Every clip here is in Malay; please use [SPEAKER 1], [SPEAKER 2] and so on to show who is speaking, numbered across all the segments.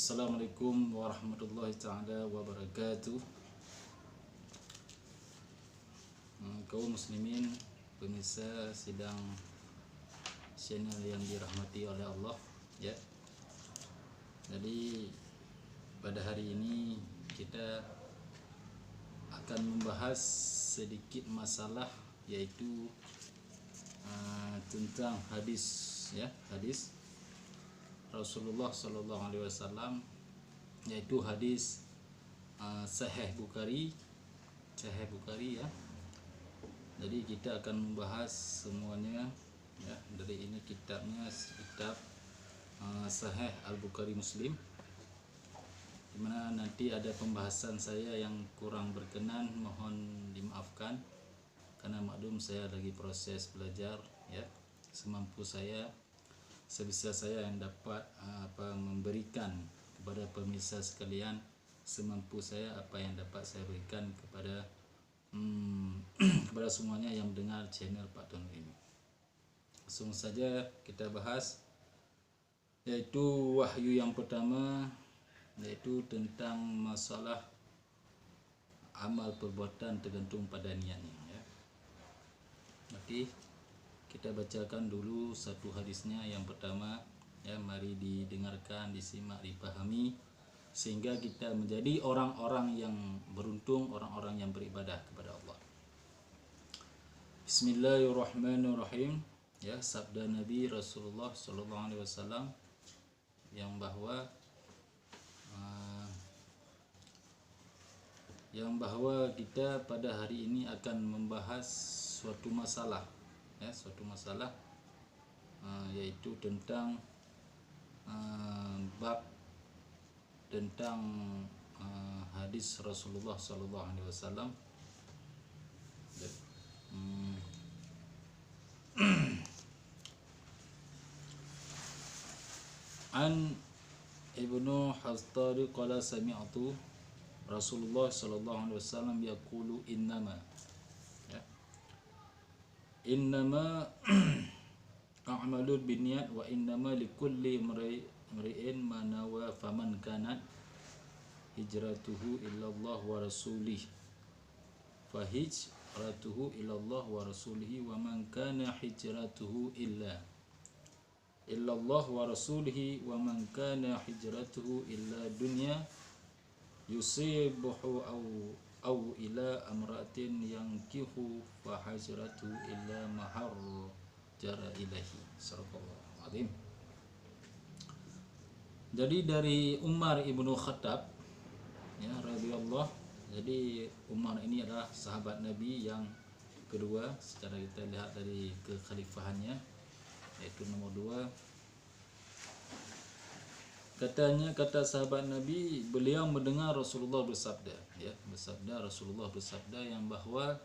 [SPEAKER 1] Assalamualaikum warahmatullahi taala wabarakatuh. Kaum muslimin, pemirsa sidang channel yang dirahmati oleh Allah, ya. Jadi pada hari ini kita akan membahas sedikit masalah, yaitu tentang hadis, ya, hadis Rasulullah Sallallahu Alaihi Wasallam, yaitu hadis Sahih Bukhari, ya. Jadi kita akan membahas semuanya, ya. Dari ini kitabnya, kitab Sahih Al-Bukhari Muslim, dimana nanti ada pembahasan saya yang kurang berkenan, mohon dimaafkan karena maklum saya lagi proses belajar, ya. Semampu saya, sebisa saya yang dapat memberikan kepada pemirsa sekalian, semampu saya apa yang dapat saya berikan kepada kepada semuanya yang mendengar channel Pak Tun ini. Langsung saja kita bahas, yaitu wahyu yang pertama, yaitu tentang masalah amal perbuatan tergantung pada niatnya, ya. Oke, kita bacakan dulu satu hadisnya. Yang pertama, ya, mari didengarkan, disimak, dipahami, sehingga kita menjadi orang-orang yang beruntung, orang-orang yang beribadah kepada Allah. Bismillahirrahmanirrahim. Ya, sabda Nabi Rasulullah Sallallahu Alaihi Wasallam yang bahwa kita pada hari ini akan membahas suatu masalah, ya, suatu masalah, yaitu tentang bab tentang hadis Rasulullah Sallallahu Alaihi Wasallam. An Ibnu Hastari qala sami'tu Rasulullah Sallallahu Alaihi Wasallam yaqulu innama, ya, innama a'malul binniyat wa innama likulli imri'in ma nawa faman kanat hijratuhu illallah wa rasulih fa hijratuhu illallah wa rasulih wa man kana hijratuhu illallah wa rasulih wa man kana hijratuhu illa dunya yusibuhu aw ila amratin yankihu fa hijratuhu illa ma harjara ilahi. Sallallahu alaihi. Jadi dari Umar ibnu Khattab, ya, radhiyallahu. Jadi Umar ini adalah sahabat Nabi yang kedua secara kita lihat dari kekhalifahannya, yaitu nomor 2. Kata sahabat Nabi, beliau mendengar Rasulullah bersabda, ya, Rasulullah bersabda yang bahwa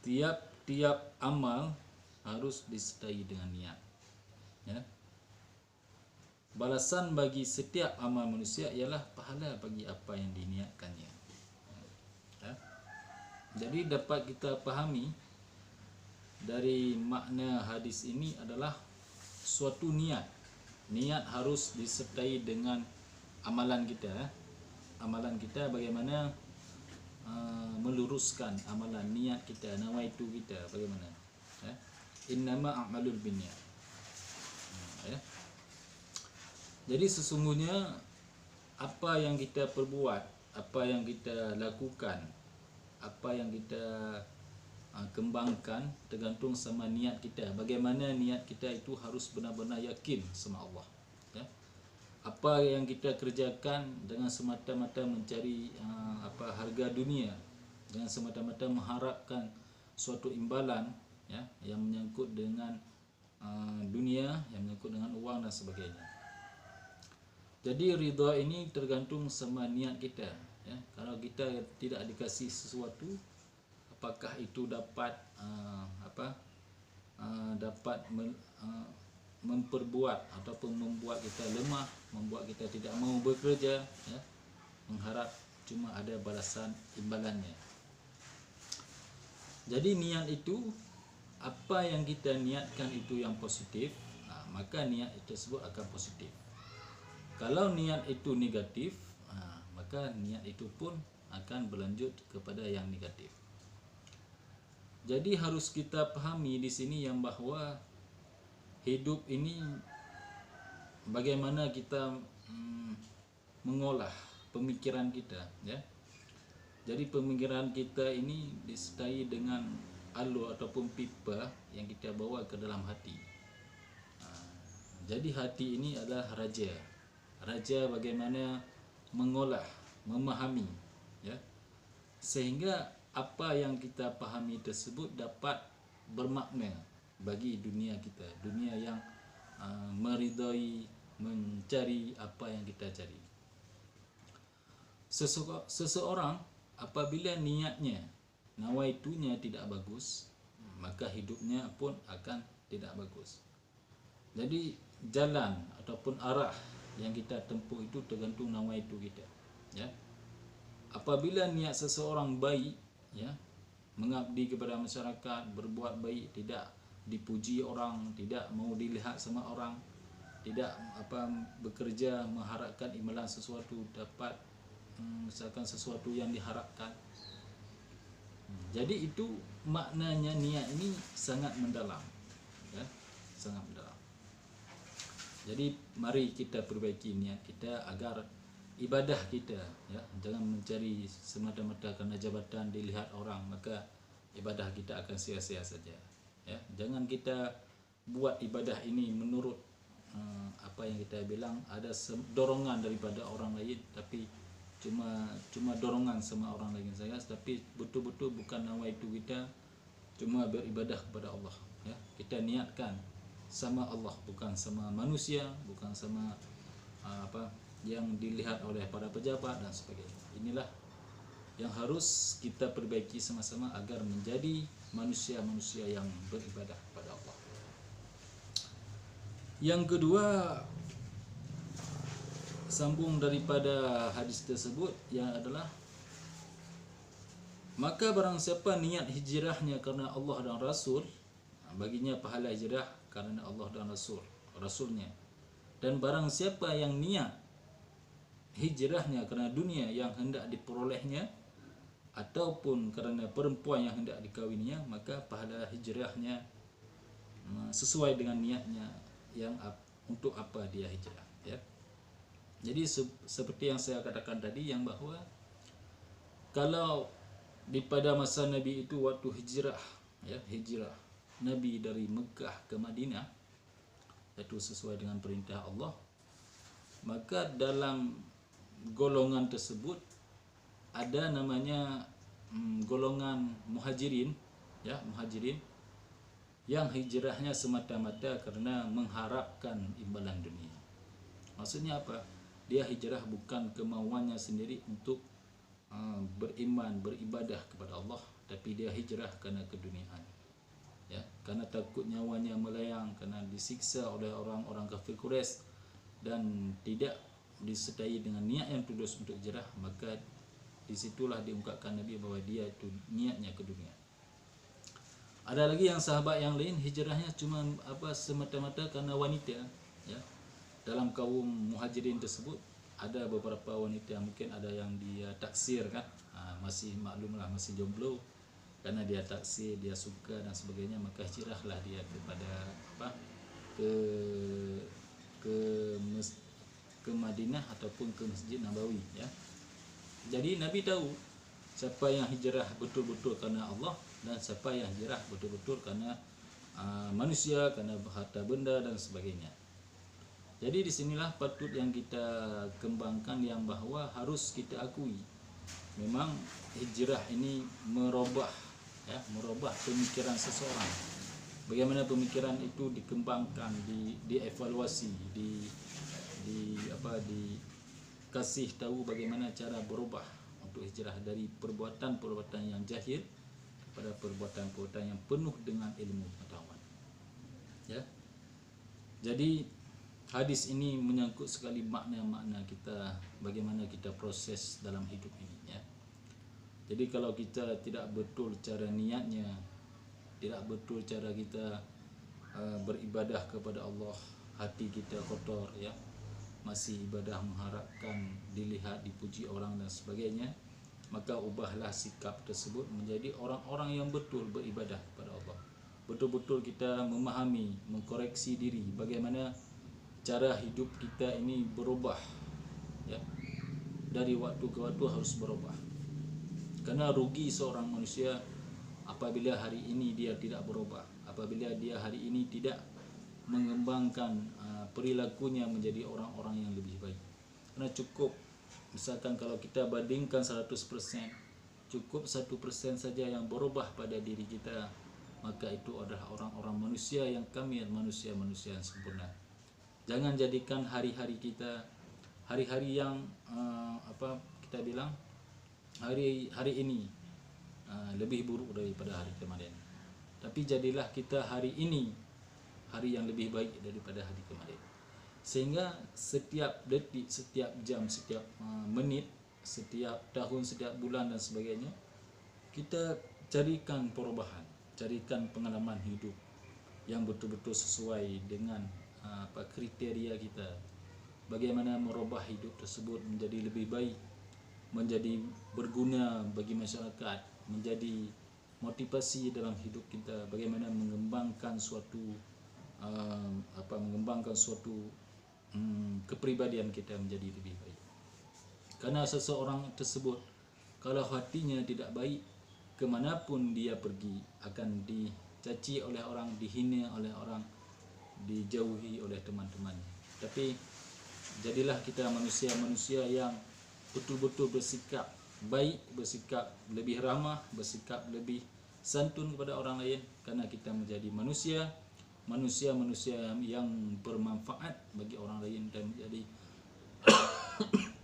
[SPEAKER 1] tiap-tiap amal harus disertai dengan niat, ya. Balasan bagi setiap amal manusia ialah pahala bagi apa yang diniatkannya, ya. Jadi dapat kita pahami dari makna hadis ini adalah suatu niat harus disertai dengan amalan kita. Amalan kita bagaimana meluruskan amalan, niat kita, nawaitu kita bagaimana, ya. Innama a'malul binniyat, ya. Jadi sesungguhnya apa yang kita perbuat, apa yang kita lakukan, apa yang kita kembangkan tergantung sama niat kita. Bagaimana niat kita itu harus benar-benar yakin sama Allah, ya. Apa yang kita kerjakan dengan semata-mata mencari harga dunia, dengan semata-mata mengharapkan suatu imbalan, ya, yang menyangkut dengan dunia, yang menyangkut dengan uang dan sebagainya. Jadi ridha ini tergantung sama niat kita, ya. Kalau kita tidak dikasih sesuatu, apakah itu dapat memperbuat ataupun membuat kita lemah, membuat kita tidak mau bekerja, ya, mengharap cuma ada balasan imbalannya. Jadi niat itu, apa yang kita niatkan itu yang positif, maka niat tersebut akan positif. Kalau niat itu negatif, maka niat itu pun akan berlanjut kepada yang negatif. Jadi harus kita pahami di sini yang bahwa hidup ini bagaimana kita mengolah pemikiran kita, ya. Jadi pemikiran kita ini disertai dengan alur ataupun pipa yang kita bawa ke dalam hati. Jadi hati ini adalah raja. Raja bagaimana mengolah, memahami, ya. Sehingga apa yang kita pahami tersebut dapat bermakna bagi dunia kita, dunia yang meridai, mencari apa yang kita cari. Seseorang apabila niatnya, nawaitunya tidak bagus, maka hidupnya pun akan tidak bagus. Jadi jalan ataupun arah yang kita tempuh itu tergantung nawaitu kita, ya. Apabila niat seseorang baik, ya, mengabdi kepada masyarakat, berbuat baik, tidak dipuji orang, tidak mau dilihat sama orang, tidak bekerja mengharapkan imbalan sesuatu, dapat misalkan sesuatu yang diharapkan. Jadi itu maknanya niat ini sangat mendalam, ya, sangat mendalam. Jadi mari kita perbaiki niat kita agar ibadah kita, ya, jangan mencari semata-mata kerana jabatan dilihat orang, maka ibadah kita akan sia-sia saja, ya. Jangan kita buat ibadah ini menurut apa yang kita bilang ada dorongan daripada orang lain, tapi cuma dorongan sama orang lain saja, tapi betul-betul bukan nawaitu kita cuma beribadah kepada Allah, ya. Kita niatkan sama Allah, bukan sama manusia, bukan sama yang dilihat oleh para pejabat dan sebagainya. Inilah yang harus kita perbaiki sama-sama agar menjadi manusia-manusia yang beribadah kepada Allah. Yang kedua, sambung daripada hadis tersebut, yang adalah maka barang siapa niat hijrahnya kerana Allah dan Rasul, baginya pahala hijrah kerana Allah dan Rasulnya. Dan barang siapa yang niat hijrahnya kerana dunia yang hendak diperolehnya ataupun kerana perempuan yang hendak dikawininya, maka pahala hijrahnya sesuai dengan niatnya yang untuk apa dia hijrah, ya. Jadi seperti yang saya katakan tadi, yang bahawa kalau pada masa Nabi itu waktu hijrah, ya, hijrah Nabi dari Mekah ke Madinah, itu sesuai dengan perintah Allah, maka dalam golongan tersebut ada namanya golongan muhajirin, ya, muhajirin yang hijrahnya semata-mata kerana mengharapkan imbalan dunia. Maksudnya apa? Dia hijrah bukan kemauannya sendiri untuk beriman, beribadah kepada Allah, tapi dia hijrah kerana keduniaan, ya, kerana takut nyawanya melayang, kerana disiksa oleh orang-orang kafir Quraisy dan tidak disertai dengan niat yang tulus untuk hijrah, maka disitulah diungkapkan Nabi bahawa dia itu niatnya ke dunia. Ada lagi yang sahabat yang lain hijrahnya cuma semata-mata kerana wanita, ya. Dalam kaum muhajirin tersebut ada beberapa wanita, mungkin ada yang dia taksir, kan, masih maklumlah, masih jomblo, kerana dia taksir, dia suka dan sebagainya, maka hijrahlah dia kepada ke Madinah ataupun ke Masjid Nabawi, ya. Jadi Nabi tahu siapa yang hijrah betul-betul kerana Allah dan siapa yang hijrah betul-betul kerana manusia, kerana harta benda dan sebagainya. Jadi disinilah patut yang kita kembangkan, yang bahawa harus kita akui memang hijrah ini merubah, ya, merubah pemikiran seseorang. Bagaimana pemikiran itu dikembangkan, dievaluasi, dikasih tahu bagaimana cara berubah untuk hijrah dari perbuatan-perbuatan yang jahil kepada perbuatan-perbuatan yang penuh dengan ilmu pengetahuan, ya. Jadi hadis ini menyangkut sekali makna-makna kita, bagaimana kita proses dalam hidup ini, ya. Jadi kalau kita tidak betul cara niatnya, tidak betul cara kita beribadah kepada Allah, hati kita kotor, ya, masih ibadah mengharapkan dilihat, dipuji orang dan sebagainya, maka ubahlah sikap tersebut menjadi orang-orang yang betul beribadah kepada Allah. Betul-betul kita memahami, mengkoreksi diri bagaimana cara hidup kita ini berubah, ya. Dari waktu ke waktu harus berubah. Karena rugi seorang manusia apabila hari ini dia tidak berubah, apabila dia hari ini tidak mengembangkan perilakunya menjadi orang-orang yang lebih baik. Karena cukup, misalkan kalau kita bandingkan 100%, cukup 1% saja yang berubah pada diri kita, maka itu adalah orang-orang manusia yang kamil, manusia-manusia yang sempurna. Jangan jadikan hari-hari kita hari-hari yang kita bilang hari ini lebih buruk daripada hari kemarin. Tapi jadilah kita hari ini hari yang lebih baik daripada hari kemarin. Sehingga setiap detik, setiap jam, setiap menit, setiap tahun, setiap bulan dan sebagainya, kita carikan perubahan, carikan pengalaman hidup yang betul-betul sesuai dengan kriteria kita. Bagaimana merubah hidup tersebut menjadi lebih baik, menjadi berguna bagi masyarakat, menjadi motivasi dalam hidup kita, bagaimana mengembangkan suatu kepribadian kita menjadi lebih baik. Karena seseorang tersebut kalau hatinya tidak baik, kemanapun dia pergi akan dicaci oleh orang, dihina oleh orang, dijauhi oleh teman-temannya. Tapi jadilah kita manusia-manusia yang betul-betul bersikap baik, bersikap lebih ramah, bersikap lebih santun kepada orang lain, karena kita menjadi manusia-manusia yang bermanfaat bagi orang lain, dan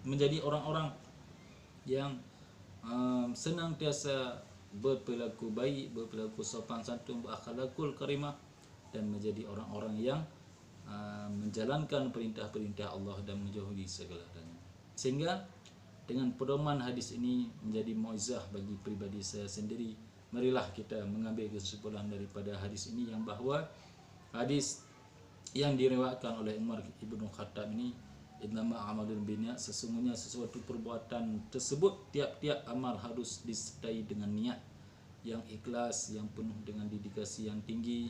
[SPEAKER 1] menjadi orang-orang yang senantiasa berperilaku baik, berperilaku sopan santun, berakhlakul karimah, dan menjadi orang-orang yang menjalankan perintah-perintah Allah dan menjauhi segala-galanya. Sehingga dengan pedoman hadis ini menjadi mukjizah bagi pribadi saya sendiri. Marilah kita mengambil kesimpulan daripada hadis ini, yang bahawa hadis yang diriwayatkan oleh Umar Ibn Khattab ini, innama amalul binniyat, sesungguhnya sesuatu perbuatan tersebut, tiap-tiap amal harus disertai dengan niat yang ikhlas, yang penuh dengan dedikasi yang tinggi,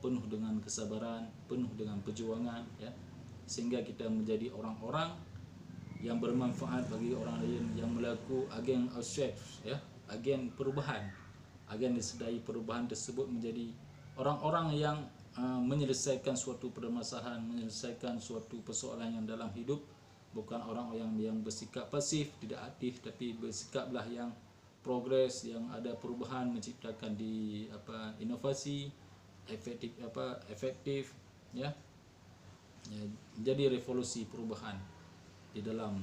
[SPEAKER 1] penuh dengan kesabaran, penuh dengan perjuangan, ya. Sehingga kita menjadi orang-orang yang bermanfaat bagi orang lain, yang melakukan agen change, ya, agen perubahan, agen disedai perubahan tersebut menjadi orang-orang yang menyelesaikan suatu permasalahan, menyelesaikan suatu persoalan yang dalam hidup, bukan orang yang bersikap pasif, tidak aktif, tapi bersikaplah yang progres, yang ada perubahan, menciptakan inovasi efektif, ya, jadi revolusi perubahan di dalam,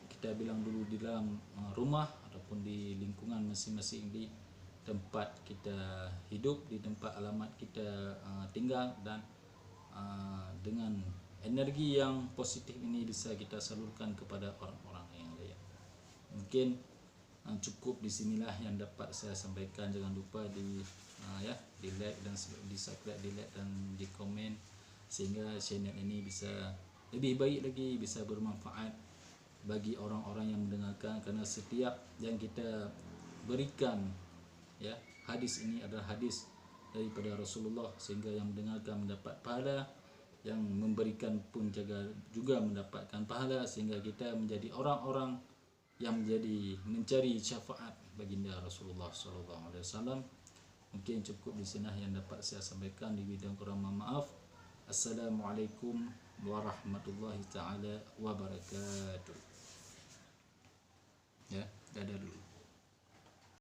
[SPEAKER 1] kita bilang dulu, di dalam rumah ataupun di lingkungan masing-masing, di tempat kita hidup, di tempat alamat kita tinggal, dan dengan energi yang positif ini bisa kita salurkan kepada orang-orang yang lain. Mungkin cukup di sinilah yang dapat saya sampaikan. Jangan lupa di like dan di subscribe, di like dan di komen, sehingga channel ini bisa lebih baik lagi, bisa bermanfaat bagi orang-orang yang mendengarkan. Karena setiap yang kita berikan, ya, hadis ini adalah hadis daripada Rasulullah, sehingga yang mendengarkan mendapat pahala, yang memberikan pun juga mendapatkan pahala, sehingga kita menjadi orang-orang yang mencari syafaat baginda Rasulullah SAW. Mungkin cukup di sini yang dapat saya sampaikan. Di bidang kurang maaf. Assalamualaikum warahmatullahi taala wabarakatuh. Ya, dadah dulu.